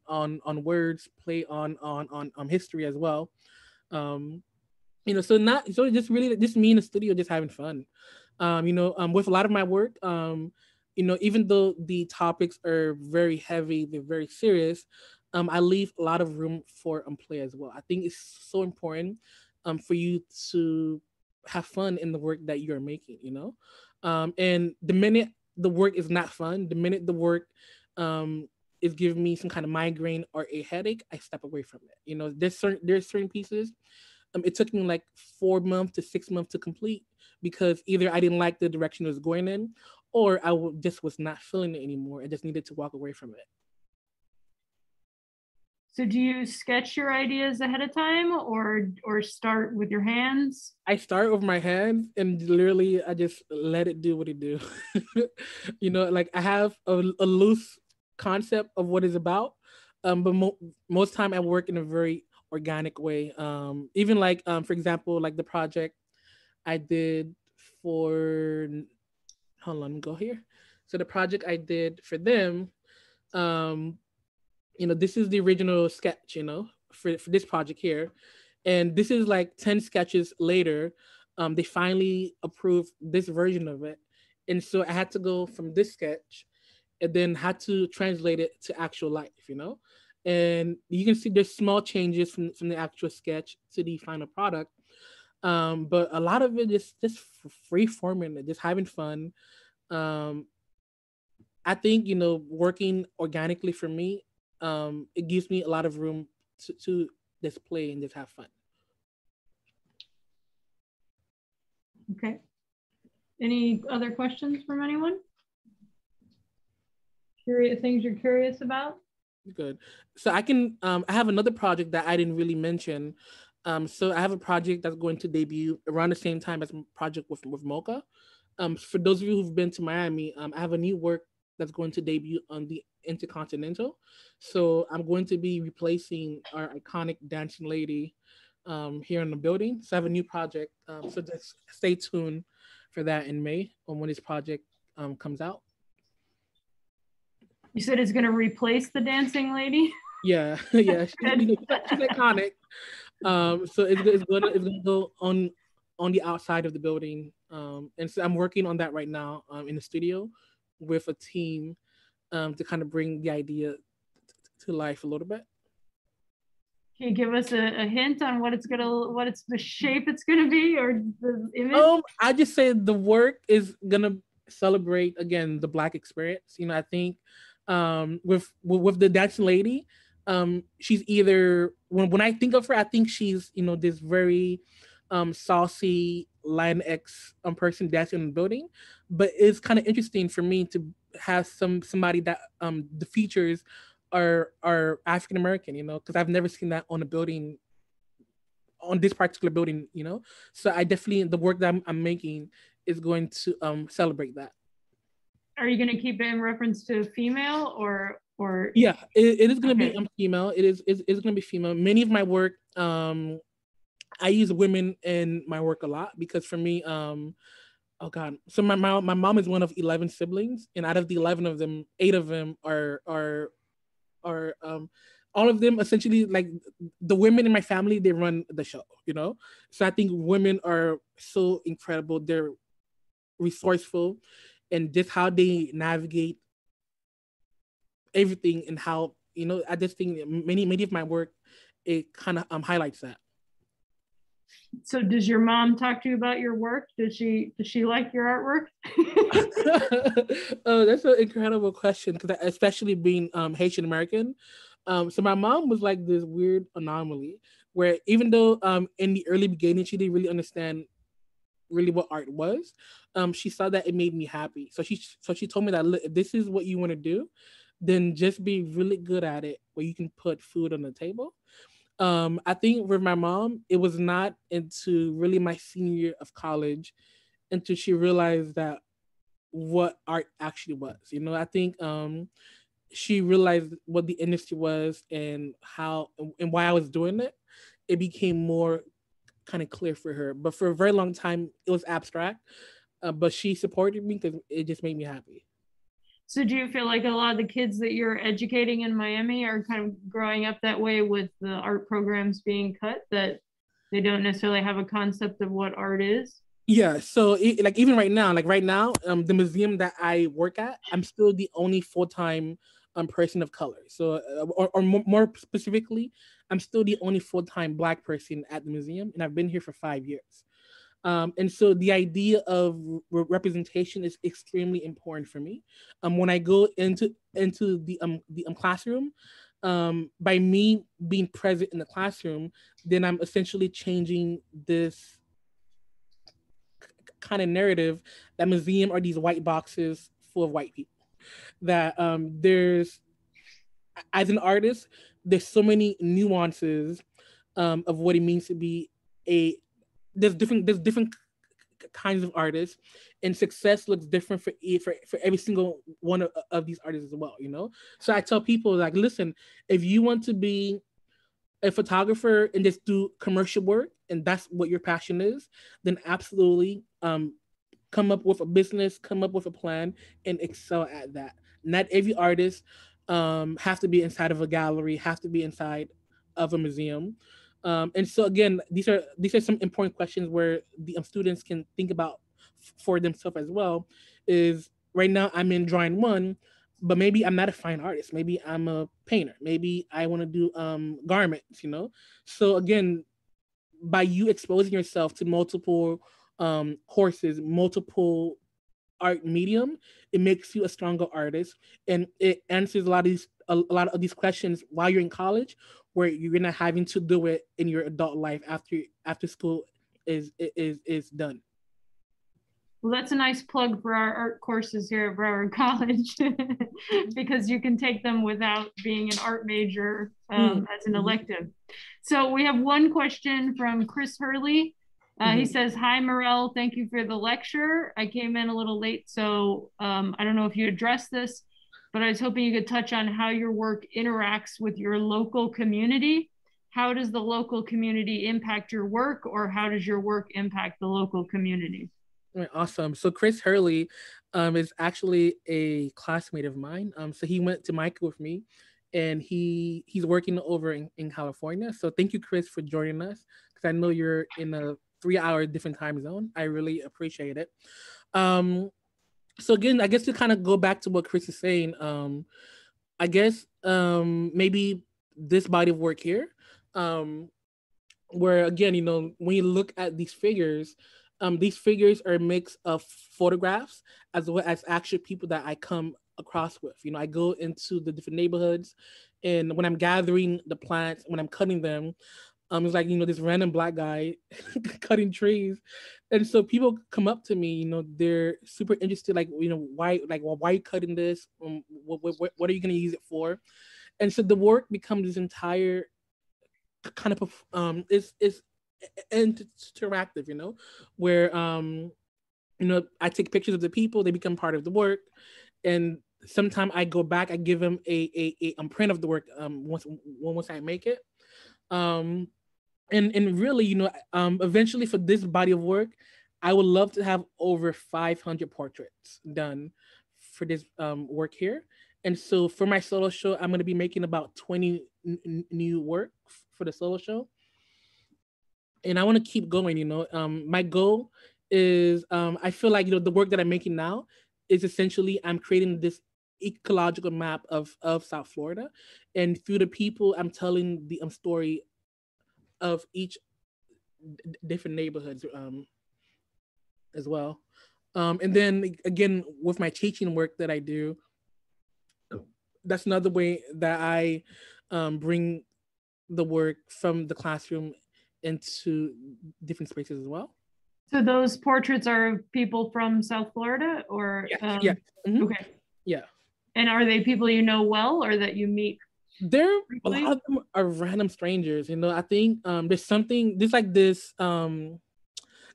words, play on history as well. So just really just me in the studio just having fun. With a lot of my work, even though the topics are very heavy, they're very serious, I leave a lot of room for play as well. I think it's so important for you to have fun in the work that you're making, and the minute the work is not fun, the minute the work is giving me some kind of migraine or a headache, I step away from it. There's certain pieces. It took me like 4 months to 6 months to complete because either I didn't like the direction it was going in, or just was not feeling it anymore. I just needed to walk away from it. So do you sketch your ideas ahead of time or start with your hands? I start with my hands and literally I just let it do what it do. Like I have a loose concept of what it's about, but most time I work in a very organic way. Even like, for example, like the project I did for, hold on, let me go here. So the project I did for them, this is the original sketch, for this project here. And this is like 10 sketches later. They finally approved this version of it. And so I had to go from this sketch and then had to translate it to actual life, And you can see there's small changes from the actual sketch to the final product. But a lot of it is just free forming, just having fun. I think, working organically for me, it gives me a lot of room to just play and just have fun. Okay. Any other questions from anyone? Things you're curious about? Good. So I have another project that I didn't really mention. So I have a project that's going to debut around the same time as a project with Mocha. For those of you who've been to Miami, I have a new work that's going to debut on the Intercontinental. So I'm going to be replacing our iconic dancing lady here in the building. So I have a new project. So just stay tuned for that in May when this project comes out. You said it's going to replace the dancing lady? Yeah, yeah, she's iconic. So it's gonna go on the outside of the building, and so I'm working on that right now in the studio with a team to kind of bring the idea to life a little bit. Can you give us a hint on what it's the shape it's gonna be, or the image? I just say the work is gonna celebrate again the Black experience. I think with the dancing lady, she's either when I think of her, I think she's this very saucy Latinx person dancing in the building, but it's kind of interesting for me to have somebody that the features are African American, because I've never seen that on a building, on this particular building, so I definitely, the work that I'm making is going to celebrate that. are you going to keep it in reference to female or? Yeah, it is going to Okay. be female. It's going to be female. Many of my work, I use women in my work a lot because for me, oh God, so my mom is one of 11 siblings, and out of the 11 of them, 8 of them are all of them essentially, like, the women in my family, they run the show, you know. So I think women are so incredible. They're resourceful, and just how they navigate everything, and how, you know, I just think many of my work, it kind of highlights that. So does your mom talk to you about your work? Does she like your artwork? Oh, that's an incredible question, because especially being Haitian American. So my mom was like this weird anomaly where, even though in the early beginning she didn't really understand really what art was, she saw that it made me happy. So she told me that, look, if this is what you want to do, then just be really good at it where you can put food on the table. I think with my mom, it was not into really my senior year of college until she realized that what art actually was. You know, I think she realized what the industry was and how and why I was doing it. It became more kind of clear for her. But for a very long time, it was abstract. But she supported me because it just made me happy. So do you feel like a lot of the kids that you're educating in Miami are kind of growing up that way with the art programs being cut, that they don't necessarily have a concept of what art is? Yeah, so like even right now, the museum that I work at, I'm still the only full-time person of color. So, or more specifically, I'm still the only full-time Black person at the museum, and I've been here for 5 years. And so the idea of representation is extremely important for me. When I go into the classroom, by me being present in the classroom, then I'm essentially changing this kind of narrative that museum are these white boxes full of white people. That there's, as an artist, there's so many nuances of what it means to be a there's different kinds of artists, and success looks different for every single one of these artists as well, you know. So I tell people, like, listen, if you want to be a photographer and just do commercial work and that's what your passion is, then absolutely come up with a business, come up with a plan, and excel at that. Not every artist have to be inside of a gallery, have to be inside of a museum. And so again, these are some important questions where the students can think about for themselves as well. Is right now I'm in drawing one, but maybe I'm not a fine artist. Maybe I'm a painter. Maybe I want to do garments. You know, so again, by you exposing yourself to multiple courses, multiple art medium, it makes you a stronger artist, and it answers a lot of these questions while you're in college, where you're not having to do it in your adult life after school is done. Well, that's a nice plug for our art courses here at Broward College, because you can take them without being an art major as an elective. So we have one question from Chris Hurley. He says, hi, Morel, thank you for the lecture. I came in a little late, so I don't know if you addressed this, but I was hoping you could touch on how your work interacts with your local community. How does the local community impact your work, or how does your work impact the local community? Right, awesome. So Chris Hurley is actually a classmate of mine. So he went to Michael with me, and he's working over in California. So thank you, Chris, for joining us, because I know you're in a 3-hour different time zone. I really appreciate it. So again, I guess to kind of go back to what Chris is saying, I guess maybe this body of work here, where again, you know, when you look at these figures are a mix of photographs as well as actual people that I come across with. You know, I go into the different neighborhoods, and when I'm gathering the plants, when I'm cutting them, it's like, you know, this random Black guy cutting trees. And so people come up to me, you know, they're super interested, like, you know, why are you cutting this? What are you going to use it for? And so the work becomes this entire kind of, it's interactive, you know, where, you know, I take pictures of the people, they become part of the work. and sometimes I go back, I give them a print of the work once I make it. And really, eventually for this body of work, I would love to have over 500 portraits done for this work here. And so for my solo show, I'm going to be making about 20 new work for the solo show. And I want to keep going, my goal is, I feel like, the work that I'm making now is essentially, I'm creating this ecological map of South Florida. And through the people, I'm telling the story of each different neighborhoods as well. And then again, with my teaching work that I do, that's another way that I bring the work from the classroom into different spaces as well. So those portraits are of people from South Florida, or yeah. Mm-hmm. Okay. Yeah. And are they people you know well, or that you meet? A lot of them are random strangers. I think there's something, there's like this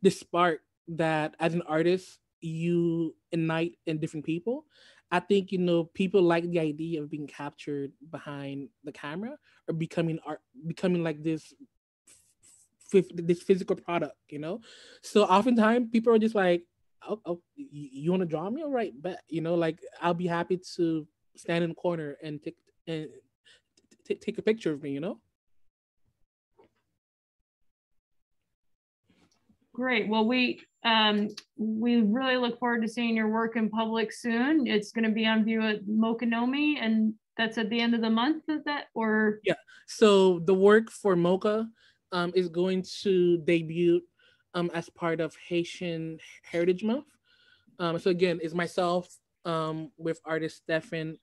spark that as an artist you ignite in different people. I think people like the idea of being captured behind the camera, or becoming like this physical product. So oftentimes people are just like, oh, you want to draw me? All right, bet. Like, I'll be happy to stand in the corner and take a picture of me. Great. Well, we really look forward to seeing your work in public soon. It's going to be on view at Mokonomi, and that's at the end of the month. Is that, or? Yeah. So the work for Mocha is going to debut as part of Haitian Heritage Month. So again, it's myself with artist Stefan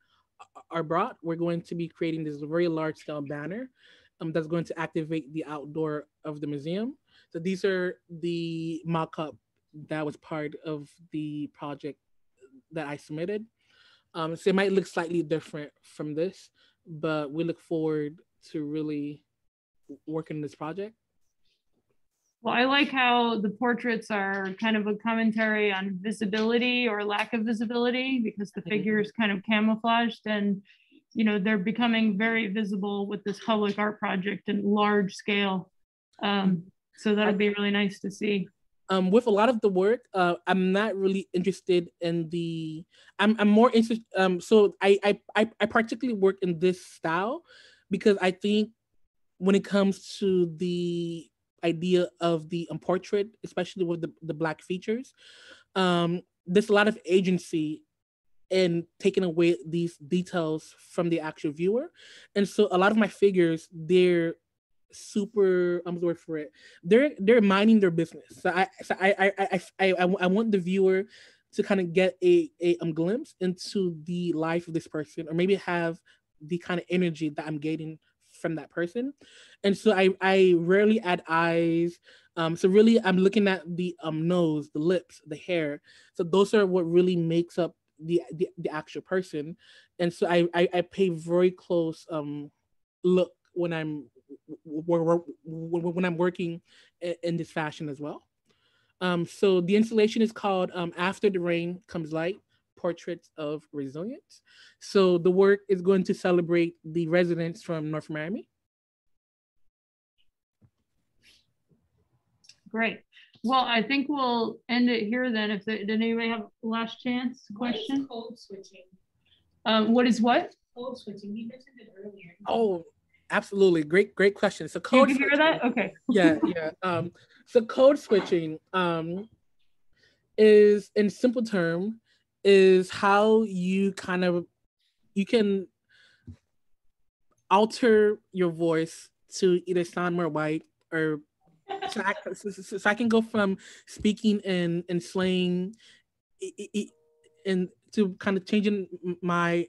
Arbrat. We're going to be creating this very large scale banner that's going to activate the outdoor of the museum. So these are the mock-up that was part of the project that I submitted. So it might look slightly different from this, but we look forward to really working on this project. Well, I like how the portraits are kind of a commentary on visibility or lack of visibility, because the figure is kind of camouflaged, and they're becoming very visible with this public art project in large scale. So that'll be really nice to see. With a lot of the work, I'm not really interested in the. I'm more interested. So I particularly work in this style because I think when it comes to the idea of the portrait, especially with the Black features, there's a lot of agency in taking away these details from the actual viewer. And so a lot of my figures, they're super, I'm the word for it, they're minding their business. So I want the viewer to kind of get a glimpse into the life of this person, or maybe have the kind of energy that I'm getting from that person. And so I rarely add eyes. So really I'm looking at the nose, the lips, the hair. So those are what really makes up the actual person. And so I pay very close look when I'm working in this fashion as well. So the installation is called After the Rain Comes Light, Portraits of Resilience. So the work is going to celebrate the residents from North Miami. Great. Well, I think we'll end it here then. Did anybody have a last chance question? What is code switching? What is what? Code switching. You mentioned it earlier. Oh, absolutely. Great question. So code switching. You hear that? Okay. Yeah. So code switching is, in simple term, is how you can alter your voice to either sound more white, or so I can go from speaking in slang and to kind of changing my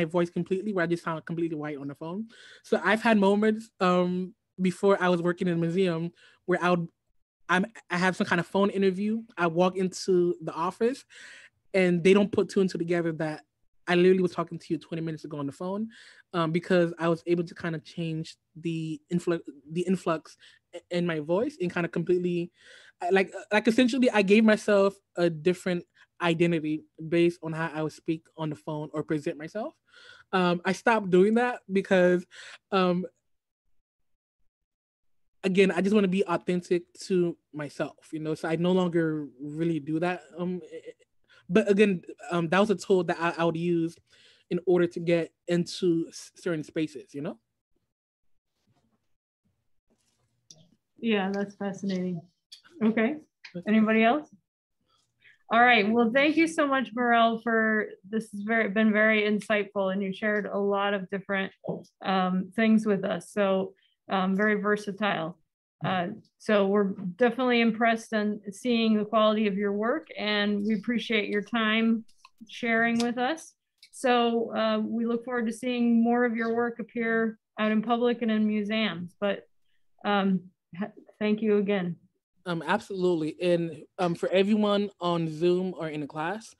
voice completely, where I just sound completely white on the phone. So I've had moments before I was working in a museum where I have some kind of phone interview. I walk into the office and they don't put two and two together that I literally was talking to you 20 minutes ago on the phone, because I was able to kind of change the influx in my voice and kind of completely, like essentially I gave myself a different identity based on how I would speak on the phone or present myself. I stopped doing that because, again, I just want to be authentic to myself, you know, so I no longer really do that. But again, that was a tool that I would use in order to get into certain spaces, you know? Yeah, that's fascinating. Okay, anybody else? All right, well, thank you so much, Morel, for this has been very insightful, and you shared a lot of different things with us. So very versatile. So we're definitely impressed on seeing the quality of your work, and we appreciate your time sharing with us. So we look forward to seeing more of your work appear out in public and in museums, but thank you again. Absolutely. And for everyone on Zoom or in the class,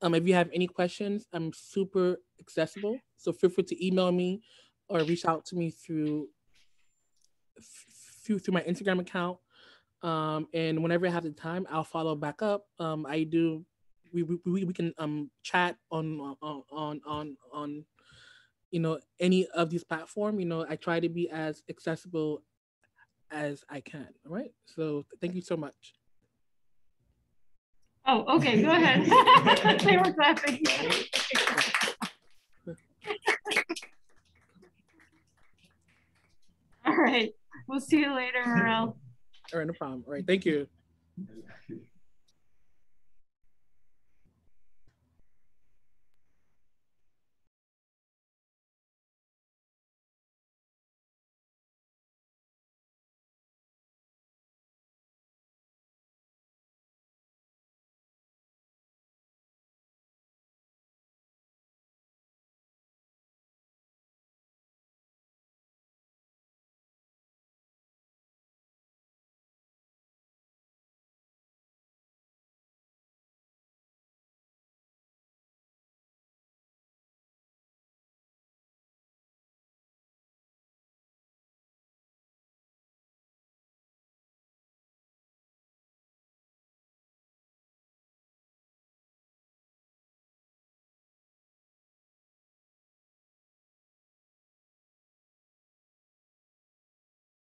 if you have any questions, I'm super accessible. So feel free to email me or reach out to me through my Instagram account. And whenever I have the time, I'll follow back up. We can chat on you know, any of these platforms. You know, I try to be as accessible as I can. All right. So thank you so much. Oh, okay, go ahead. They were clapping. All right, we'll see you later, Morel. All right, no problem. All right, thank you.